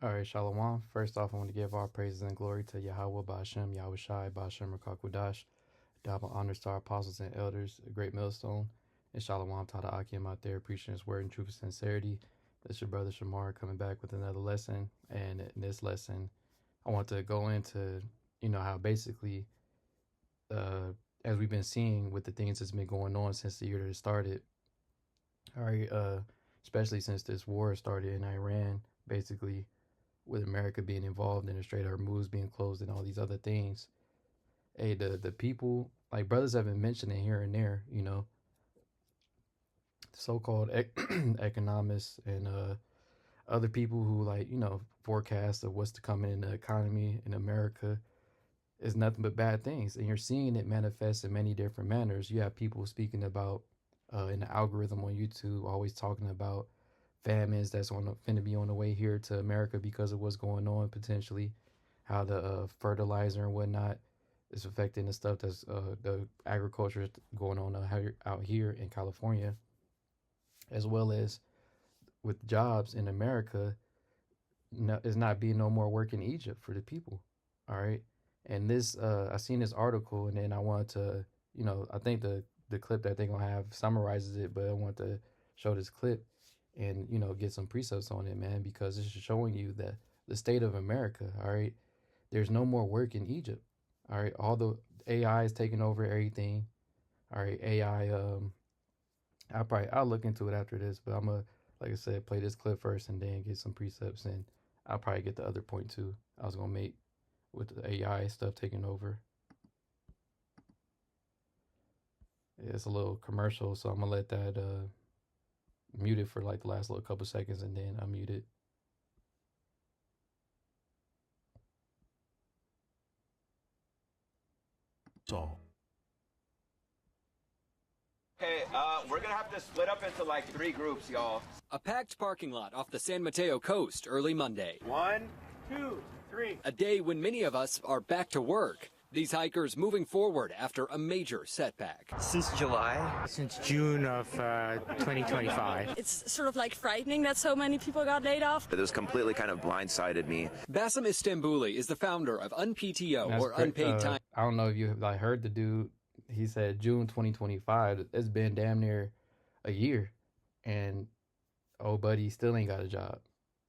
All right, Shalom. First off, I want to give all praises and glory to Yahweh Ba'Shem, Yahweh Shai, Ba'Shem Rakakwadash. Double honors to our apostles and elders, a great millstone. And Shalom Tada Akim out there, preaching his word in truth and sincerity. This is your brother Shamar coming back with another lesson. And in this lesson, I want to go into, how basically, uh, as we've been seeing with the things that's been going on since the year that it started, all right, especially since this war started in Iran, basically, with America being involved and the Strait of Hormuz being closed and all these other things. Hey, the people, like brothers have been mentioning here and there, so-called economists and other people who like, forecast of what's to come in the economy in America is nothing but bad things. And you're seeing it manifest in many different manners. You have people speaking about in the algorithm on YouTube, always talking about famines that's finna be on the way here to America because of what's going on potentially, how the fertilizer and whatnot is affecting the stuff that's the agriculture going on out here in California, as well as with jobs in America. No, it's not being no more work in Egypt for the people. All right, and this I seen this article, and then I wanted to, I think the clip that they're gonna have summarizes it, but I want to show this clip and get some precepts on it, man, because it's showing you that the state of America. All right, there's no more work in Egypt. All right, all the AI is taking over everything. All right, AI. I'll look into it after this, but I'm gonna, like I said, play this clip first and then get some precepts, and I'll probably get the other point too. I was gonna make with the AI stuff taking over. It's a little commercial, so I'm gonna let that mute it for like the last little couple seconds, and then unmute it. So Hey, we're gonna have to split up into like 3 groups, y'all. A packed parking lot off the San Mateo coast early Monday. 1, 2, 3. A day when many of us are back to work. These hikers moving forward after a major setback. Since July, since June of 2025. It's sort of like frightening that so many people got laid off. It was completely kind of blindsided me. Bassem Istanbuli is the founder of UnPTO, or Unpaid Time. I don't know if you like heard the dude. He said June 2025. It's been damn near a year, and oh, buddy, still ain't got a job.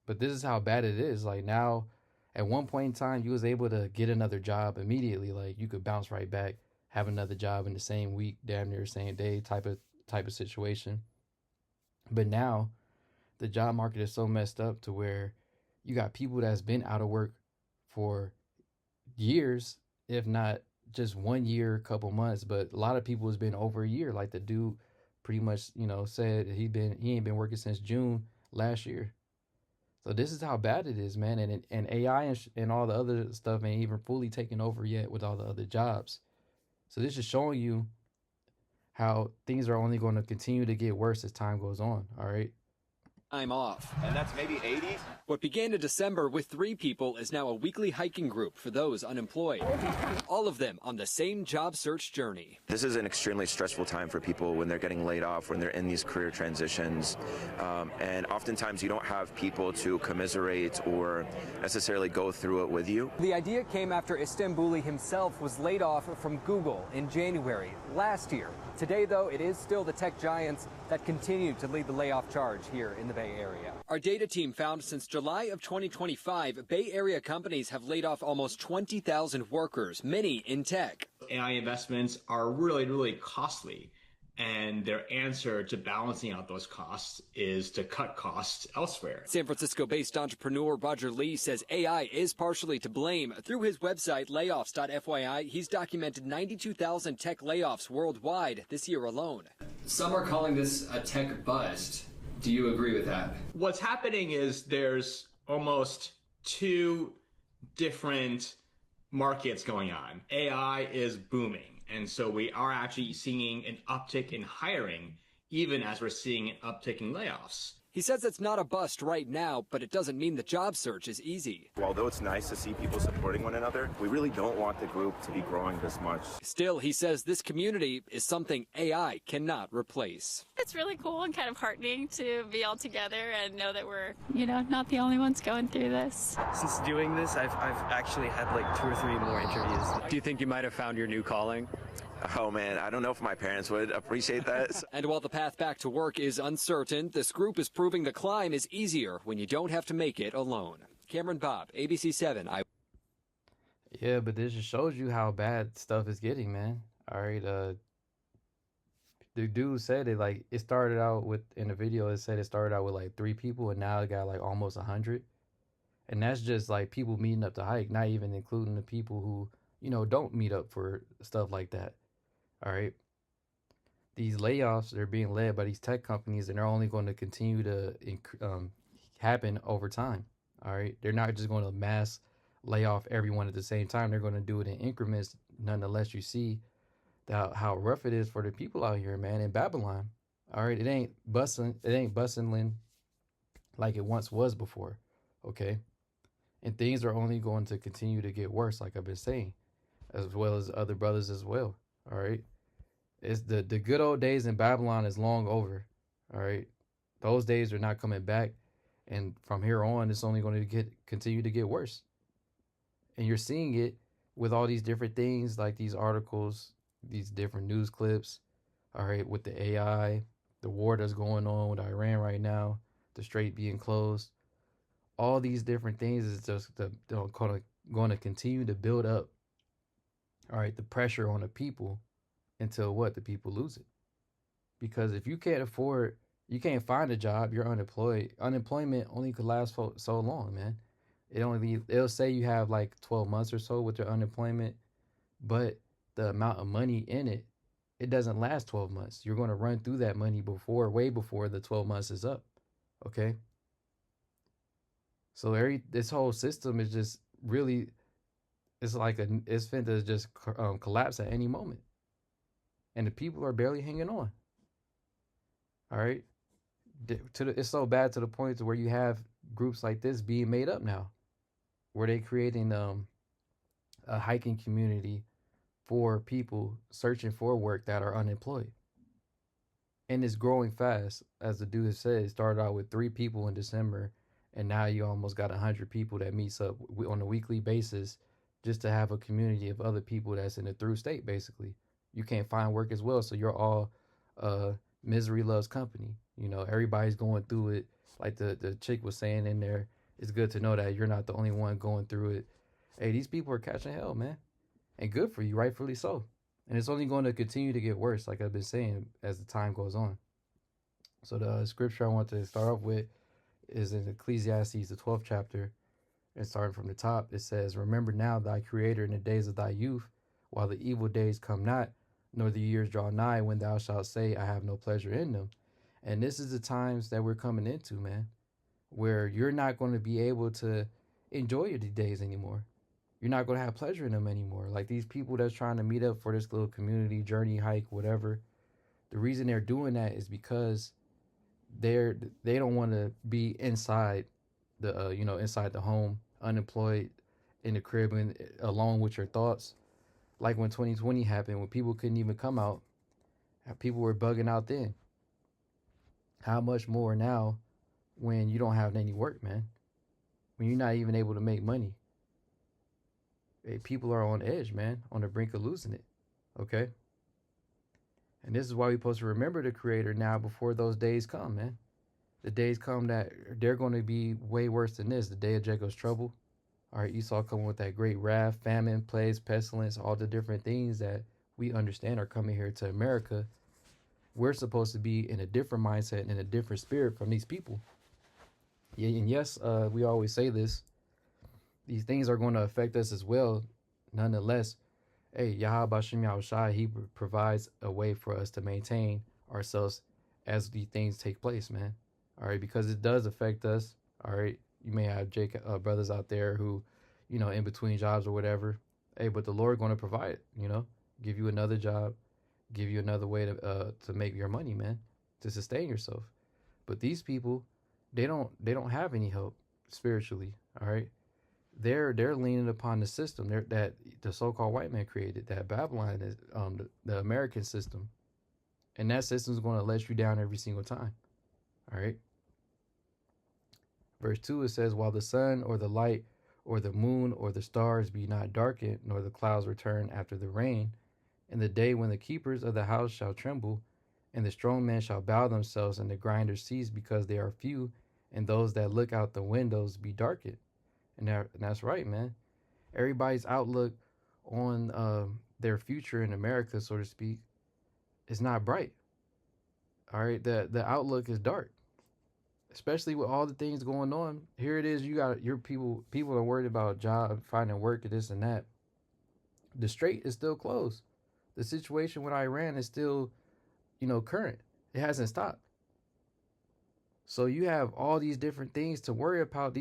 But this is how bad it is. Like now, at one point in time, you was able to get another job immediately. Like you could bounce right back, have another job in the same week, damn near same day type of situation. But now, the job market is so messed up to where you got people that's been out of work for years, if not just 1 year, couple months, but a lot of people has been over a year. Like the dude pretty much, said he ain't been working since June last year. So this is how bad it is, man. And AI and all the other stuff ain't even fully taken over yet with all the other jobs. So this is showing you how things are only going to continue to get worse as time goes on. All right. I'm off. And that's maybe 80? What began in December with 3 people is now a weekly hiking group for those unemployed. All of them on the same job search journey. This is an extremely stressful time for people when they're getting laid off, when they're in these career transitions. And oftentimes you don't have people to commiserate or necessarily go through it with you. The idea came after Istanbuli himself was laid off from Google in January last year. Today, though, it is still the tech giants that continue to lead the layoff charge here in the Bay Area. Our data team found since July of 2025, Bay Area companies have laid off almost 20,000 workers, many in tech. AI investments are really, really costly. And their answer to balancing out those costs is to cut costs elsewhere. San Francisco-based entrepreneur Roger Lee says AI is partially to blame. Through his website, layoffs.fyi, he's documented 92,000 tech layoffs worldwide this year alone. Some are calling this a tech bust. Do you agree with that? What's happening is there's almost 2 different markets going on. AI is booming. And so we are actually seeing an uptick in hiring, even as we're seeing an uptick in layoffs. He says it's not a bust right now, but it doesn't mean the job search is easy. Although it's nice to see people supporting one another, we really don't want the group to be growing this much. Still, he says this community is something AI cannot replace. It's really cool and kind of heartening to be all together and know that we're, not the only ones going through this. Since doing this, I've actually had like 2 or 3 more interviews. Do you think you might have found your new calling? Oh man, I don't know if my parents would appreciate that. And while the path back to work is uncertain, this group is proving the climb is easier when you don't have to make it alone. Cameron Bob, ABC 7. Yeah, but this just shows you how bad stuff is getting, man. All right, the dude said it like it started out with in the video. It said it started out with like 3 people, and now it got like almost 100. And that's just like people meeting up to hike, not even including the people who don't meet up for stuff like that. All right. These layoffs, they're being led by these tech companies, and they're only going to continue to happen over time. All right. They're not just going to mass lay off everyone at the same time. They're going to do it in increments. Nonetheless, you see how rough it is for the people out here, man, in Babylon. All right. It ain't bustling like it once was before. Okay. And things are only going to continue to get worse, like I've been saying, as well as other brothers as well. All right. It's the good old days in Babylon is long over. All right. Those days are not coming back. And from here on, it's only going to continue to get worse. And you're seeing it with all these different things, like these articles, these different news clips. All right. With the AI, the war that's going on with Iran right now, the strait being closed. All these different things is just going to continue to build up. All right, the pressure on the people until the people lose it. Because if you can't afford, you can't find a job, you're unemployed. Unemployment only could last for so long, man. It'll say you have like 12 months or so with your unemployment, but the amount of money in it, it doesn't last 12 months. You're going to run through that money way before the 12 months is up. Okay. So this whole system is just really, it's finna just collapse at any moment, and the people are barely hanging on. All right, it's so bad to the point to where you have groups like this being made up now, where they creating a hiking community for people searching for work that are unemployed, and it's growing fast. As the dude said, it started out with 3 people in December. And now you almost got 100 people that meets up on a weekly basis just to have a community of other people that's in a through state, basically. You can't find work as well, so you're all misery loves company. Everybody's going through it. Like the chick was saying in there, it's good to know that you're not the only one going through it. Hey, these people are catching hell, man. And good for you, rightfully so. And it's only going to continue to get worse, like I've been saying, as the time goes on. So the scripture I want to start off with is in Ecclesiastes, the 12th chapter, and starting from the top, it says, "Remember now thy Creator in the days of thy youth, while the evil days come not, nor the years draw nigh, when thou shalt say, I have no pleasure in them." And this is the times that we're coming into, man, where you're not going to be able to enjoy your days anymore. You're not going to have pleasure in them anymore. Like these people that's trying to meet up for this little community journey, hike, whatever, the reason they're doing that is because they don't want to be inside inside the home, unemployed, in the crib, and alone with your thoughts. Like when 2020 happened, when people couldn't even come out, people were bugging out then. How much more now when you don't have any work, man? When you're not even able to make money. Hey, people are on edge, man, on the brink of losing it. Okay? And this is why we're supposed to remember the Creator now before those days come, man. The days come that they're going to be way worse than this. The day of Jacob's trouble. All right, Esau coming with that great wrath, famine, plagues, pestilence, all the different things that we understand are coming here to America. We're supposed to be in a different mindset and in a different spirit from these people. Yeah, and yes, we always say this. These things are going to affect us as well. Nonetheless, hey, Yahweh Bashem Yahushai, he provides a way for us to maintain ourselves as these things take place, man. All right, because it does affect us. All right, you may have brothers out there who, in between jobs or whatever. Hey, but the Lord going to provide, give you another job, give you another way to make your money, man, to sustain yourself. But these people, they don't have any help spiritually. All right, they're leaning upon the system that the so-called white man created, that Babylon is the American system, and that system is going to let you down every single time. All right. Verse 2, it says, while the sun or the light or the moon or the stars be not darkened, nor the clouds return after the rain, in the day when the keepers of the house shall tremble, and the strong men shall bow themselves, and the grinders cease because they are few, and those that look out the windows be darkened. And that's right, man. Everybody's outlook on their future in America, so to speak, is not bright. All right, the outlook is dark, especially with all the things going on. Here it is, you got your people are worried about job, finding work, and this and that. The strait is still closed. The situation with Iran is still, current. It hasn't stopped. So you have all these different things to worry about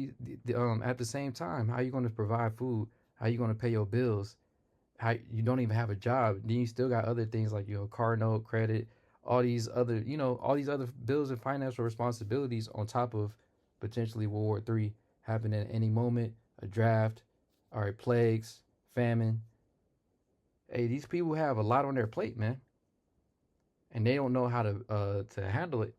at the same time. How you going to provide food? How you going to pay your bills? How you don't even have a job? Then you still got other things like car note, credit, all these other bills and financial responsibilities on top of potentially World War III happening at any moment, a draft, all right, plagues, famine. Hey, these people have a lot on their plate, man, and they don't know how to handle it.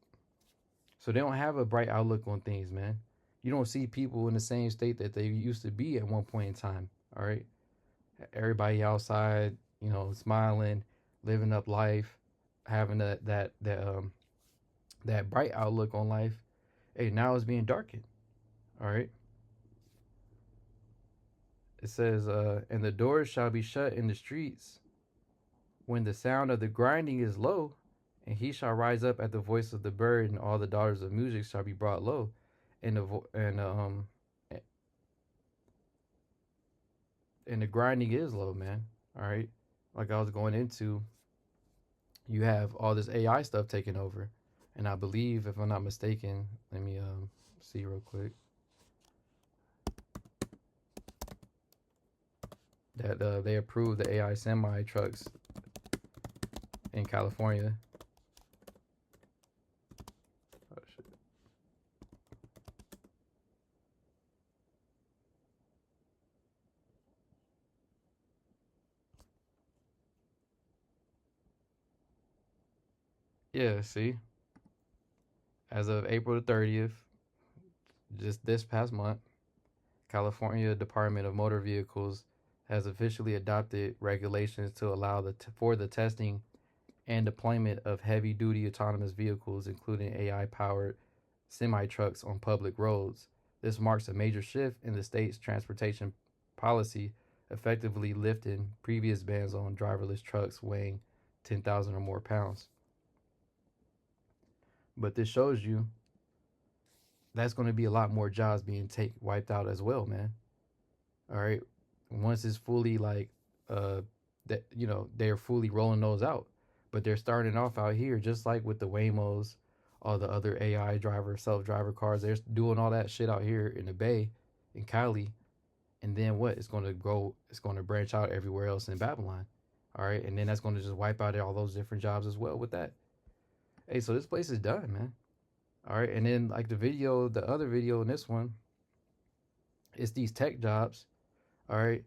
So they don't have a bright outlook on things, man. You don't see people in the same state that they used to be at one point in time. All right, everybody outside, smiling, living up life, having that bright outlook on life. Hey, now it's being darkened. All right. It says, and the doors shall be shut in the streets when the sound of the grinding is low, and he shall rise up at the voice of the bird, and all the daughters of music shall be brought low, and the grinding is low, man. All right, like I was going into, you have all this AI stuff taking over, and I believe, if I'm not mistaken, let me see real quick, that they approved the AI semi trucks in California. Oh shit. Yeah, see, as of April the 30th, just this past month, California Department of Motor Vehicles has officially adopted regulations to allow for the testing and deployment of heavy-duty autonomous vehicles, including AI-powered semi-trucks on public roads. This marks a major shift in the state's transportation policy, effectively lifting previous bans on driverless trucks weighing 10,000 or more pounds. But this shows you that's going to be a lot more jobs being wiped out as well, man. All right, once it's fully they're fully rolling those out, but they're starting off out here just like with the Waymos, all the other AI self-driver cars. They're doing all that shit out here in the Bay, in Cali, and then what? It's going to grow. It's going to branch out everywhere else in Babylon. All right, and then that's going to just wipe out all those different jobs as well with that. Hey, so this place is done, man. All right, and then like the other video in this one, it's these tech jobs. All right,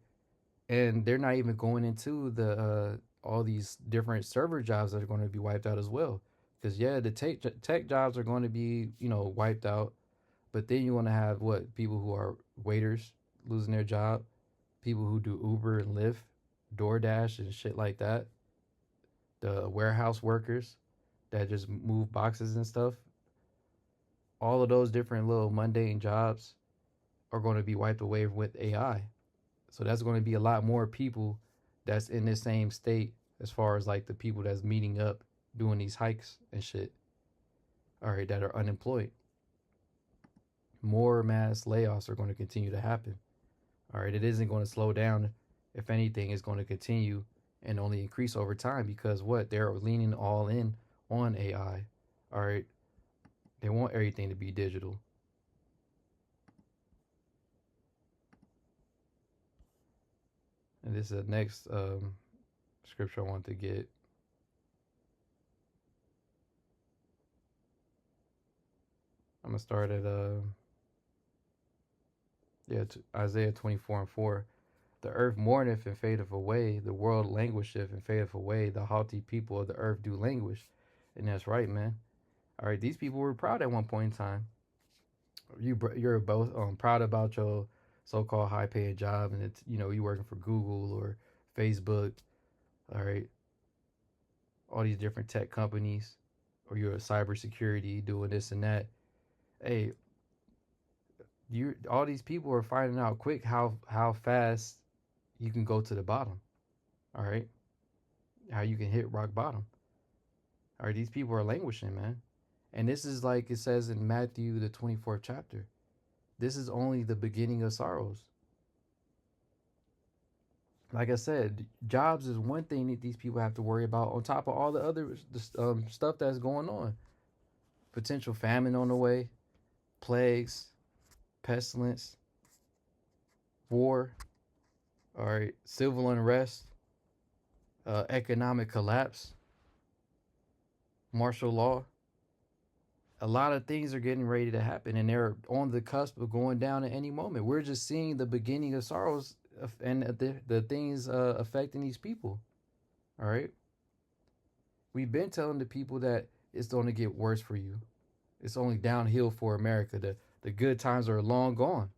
and they're not even going into the all these different server jobs that are going to be wiped out as well. Because the tech jobs are going to be wiped out, but then you want to have people who are waiters losing their job, people who do Uber and Lyft, DoorDash and shit like that, the warehouse workers that just move boxes and stuff. All of those different little mundane jobs are going to be wiped away with AI. So that's going to be a lot more people that's in this same state as far as like the people that's meeting up doing these hikes and shit. All right, that are unemployed. More mass layoffs are going to continue to happen. All right, it isn't going to slow down. If anything, it's going to continue and only increase over time because they're leaning all in on AI. All right, they want everything to be digital. And this is the next scripture I want to get. I'm gonna start at Isaiah 24:4. The earth mourneth and fadeth away, the world languisheth and fadeth away, the haughty people of the earth do languish. And that's right, man. All right, these people were proud at one point in time. You're both proud about your so-called high-paying job, and it's you working for Google or Facebook. All right, all these different tech companies, or you're a cybersecurity doing this and that. Hey, all these people are finding out quick how fast you can go to the bottom. All right, how you can hit rock bottom. All right, these people are languishing, man. And this is like it says in Matthew, the 24th chapter. This is only the beginning of sorrows. Like I said, jobs is one thing that these people have to worry about on top of all the other stuff that's going on. Potential famine on the way, plagues, pestilence, war, all right, civil unrest, economic collapse, martial law. A lot of things are getting ready to happen, and they're on the cusp of going down at any moment. We're just seeing the beginning of sorrows and the things affecting these people. All right. We've been telling the people that it's going to get worse for you. It's only downhill for America. The good times are long gone.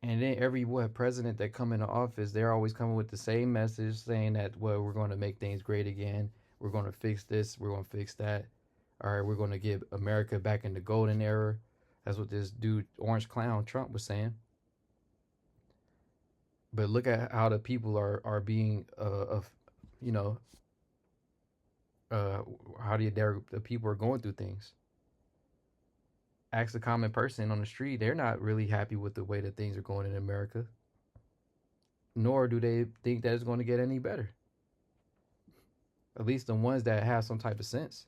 And then every president that come into office, they're always coming with the same message saying that, well, we're going to make things great again. We're going to fix this. We're going to fix that. All right, we're going to get America back in the golden era. That's what this dude, Orange Clown Trump, was saying. But look at how the people are being, how the people are going through things. Ask the common person on the street, they're not really happy with the way that things are going in America. Nor do they think that it's going to get any better. At least the ones that have some type of sense.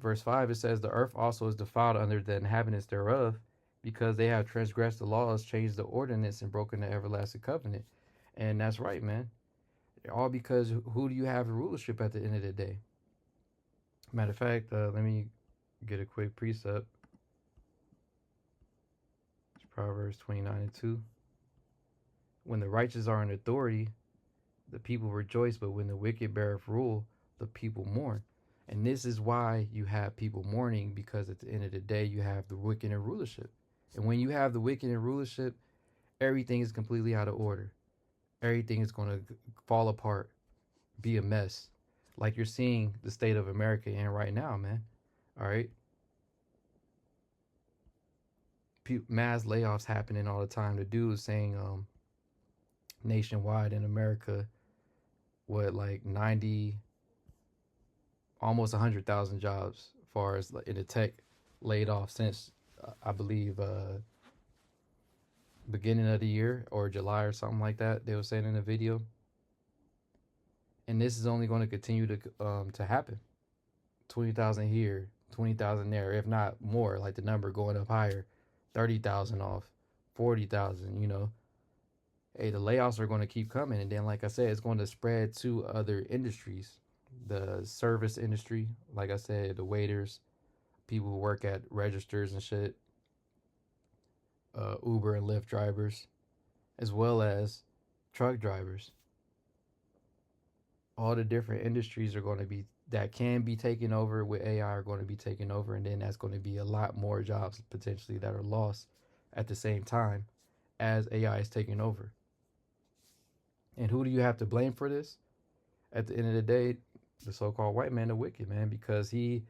Verse 5, it says, the earth also is defiled under the inhabitants thereof, because they have transgressed the laws, changed the ordinance, and broken the everlasting covenant. And that's right, man. All because who do you have the rulership at the end of the day? Matter of fact, let me get a quick precept. It's Proverbs 29:2. When the righteous are in authority, the people rejoice, but when the wicked beareth rule, the people mourn. And this is why you have people mourning, because at the end of the day, you have the wicked in rulership. And when you have the wicked in rulership, everything is completely out of order. Everything is going to fall apart, be a mess. Like you're seeing the state of America in right now, man. All right. Mass layoffs happening all the time. The dude was saying nationwide in America, like 90, almost 100,000 jobs as far as in the tech laid off since I believe beginning of the year or July or something like that. They were saying in the video. And this is only going to continue to happen. 20,000 here, 20,000 there, if not more, like the number going up higher, 30,000 off, 40,000, Hey, the layoffs are going to keep coming. And then, like I said, it's going to spread to other industries. The service industry, like I said, the waiters, people who work at registers and shit, Uber and Lyft drivers, as well as truck drivers. All the different industries are going to be, that can be taken over with AI, are going to be taken over. And then that's going to be a lot more jobs potentially that are lost at the same time as AI is taking over. And who do you have to blame for this? At the end of the day, the so-called white man, the wicked man, because he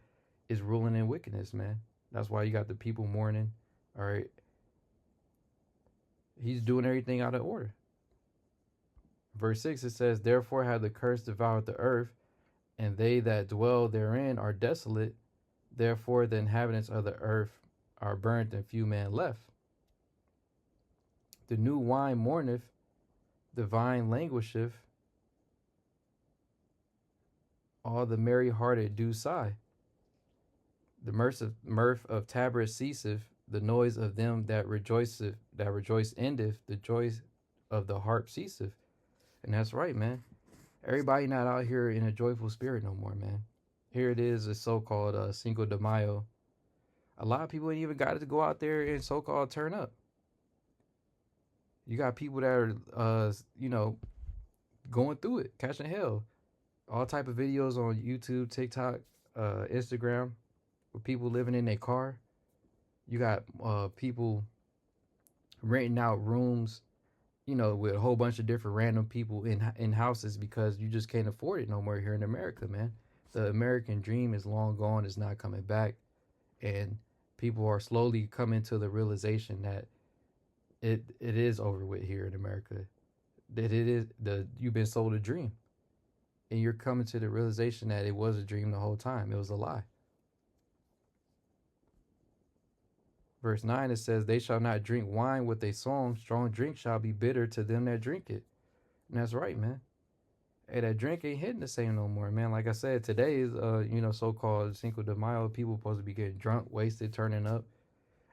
is ruling in wickedness, man. That's why you got the people mourning. All right. He's doing everything out of order. Verse 6, it says, therefore have the curse devoured the earth, and they that dwell therein are desolate. Therefore the inhabitants of the earth are burnt, and few men left. The new wine mourneth, the vine languisheth, all the merry-hearted do sigh. The mirth of tabrets ceaseth, the noise of them that rejoice endeth, the joy of the harp ceaseth. And that's right, man. Everybody not out here in a joyful spirit no more, man. here it is, a so-called Cinco de Mayo. A lot of people ain't even got to go out there and so-called turn up. You got people that are, going through it, catching hell. All type of videos on YouTube, TikTok, Instagram, with people living in their car. You got people renting out rooms, with a whole bunch of different random people in houses because you just can't afford it no more here in America, man. The American dream is long gone, it's not coming back. And people are slowly coming to the realization that it is over with here in America. That you've been sold a dream. And you're coming to the realization that it was a dream the whole time. It was a lie. Verse 9, it says, they shall not drink wine with a song. Strong drink shall be bitter to them that drink it. And that's right, man. Hey, that drink ain't hitting the same no more, man. Like I said, today is, so-called Cinco de Mayo. People supposed to be getting drunk, wasted, turning up.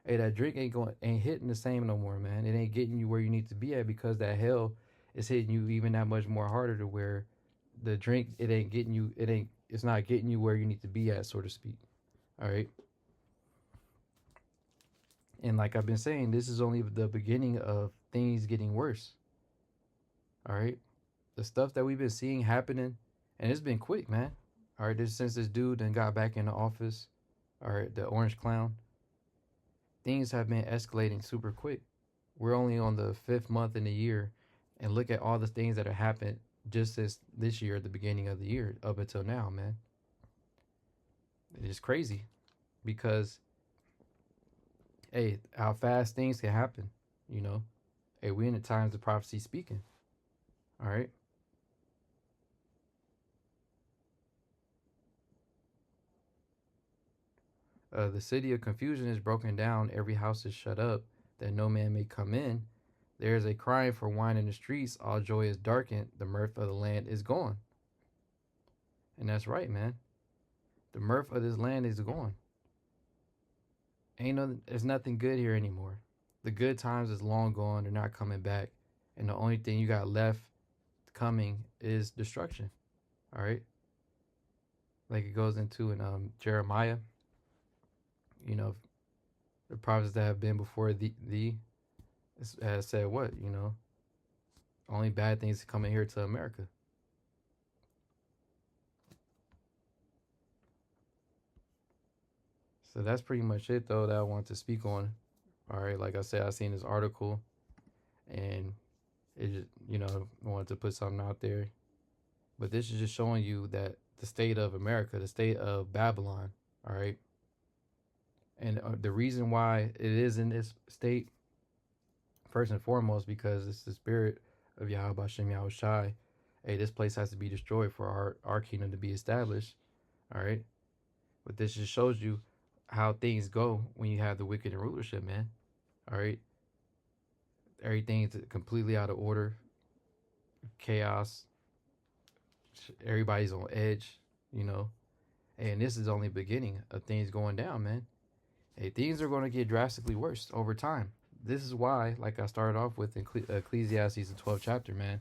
Hey, that drink ain't hitting the same no more, man. It ain't getting you where you need to be at because that hell is hitting you even that much more harder to where the drink, it's not getting you where you need to be at, so to speak. All right. And like I've been saying, this is only the beginning of things getting worse. All right. The stuff that we've been seeing happening, and it's been quick, man. All right. Since this dude then got back in the office, all right, the orange clown, things have been escalating super quick. We're only on the 5th month in the year, and look at all the things that have happened just since this year, at the beginning of the year, up until now, man. It's crazy because, hey, how fast things can happen, Hey, we in the times of prophecy speaking. All right. The city of confusion is broken down. Every house is shut up, that no man may come in. There is a crying for wine in the streets. All joy is darkened. The mirth of the land is gone. And that's right, man. The mirth of this land is gone. There's nothing good here anymore. The good times is long gone. They're not coming back. And the only thing you got left coming is destruction. All right. Like it goes into in Jeremiah. The prophets that have been before thee has said what, only bad things coming here to America. So that's pretty much it, though, that I want to speak on. All right, like I said, I seen this article, and it just, I wanted to put something out there. But this is just showing you that the state of America, the state of Babylon, all right? And the reason why it is in this state, first and foremost, because it's the spirit of Yahweh Bashem Yahushai. Hey, this place has to be destroyed for our kingdom to be established, all right? But this just shows you how things go when you have the wicked in rulership, man. All right. Everything's completely out of order. Chaos. Everybody's on edge, And this is only the beginning of things going down, man. Hey, things are going to get drastically worse over time. This is why, like I started off with in Ecclesiastes, the 12th chapter, man,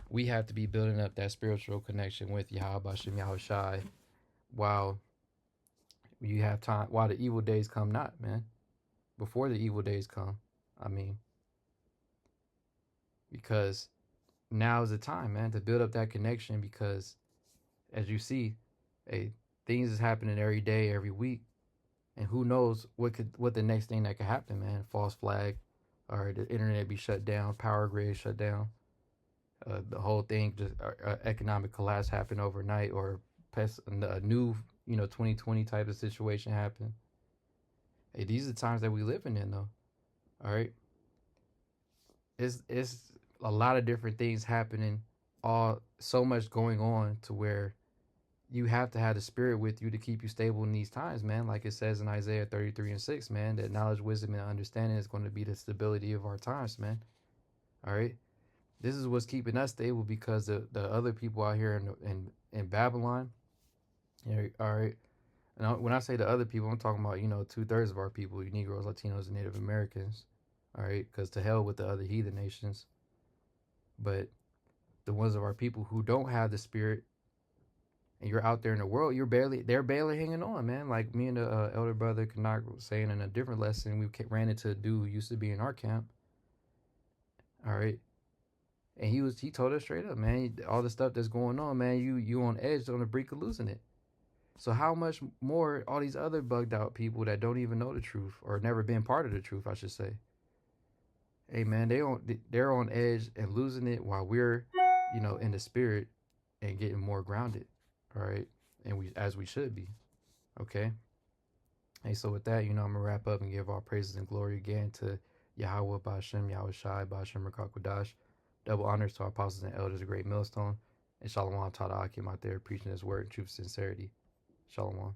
we have to be building up that spiritual connection with Yahweh Bashem Yahushai while you have time, while the evil days come not, man. Before the evil days come, because now is the time, man, to build up that connection, because as you see, hey, things is happening every day, every week, and who knows what the next thing that could happen, man. False flag, or the internet be shut down, power grid shut down, the whole thing, just economic collapse happen overnight, or a new 2020 type of situation happen. Hey, these are the times that we living in, though. All right. It's a lot of different things happening, so much going on to where you have to have the spirit with you to keep you stable in these times, man. Like it says in Isaiah 33:6, man, that knowledge, wisdom, and understanding is going to be the stability of our times, man. All right. This is what's keeping us stable, because the other people out here in Babylon. Yeah, all right. And when I say the other people, I'm talking about, 2/3 of our people, Negroes, Latinos, and Native Americans. All right. Because to hell with the other heathen nations. But the ones of our people who don't have the spirit and you're out there in the world, they're barely hanging on, man. Like me and the elder brother Kanak was saying in a different lesson, we ran into a dude who used to be in our camp. All right. And he told us straight up, man, all the stuff that's going on, man, you on edge, on the brink of losing it. So how much more all these other bugged out people that don't even know the truth or never been part of the truth, I should say. Hey man, they're on edge and losing it while we're, in the spirit and getting more grounded. All right. And we should be. Okay. Hey, so with that, I'm gonna wrap up and give all praises and glory again to Yahweh Ba'Shem, Yahweh Shai, Ba'Shem Rakakwadash. Double honors to our apostles and elders of Great Millstone. And Shalom Tada Akim out there preaching his word in truth and sincerity. Shalom.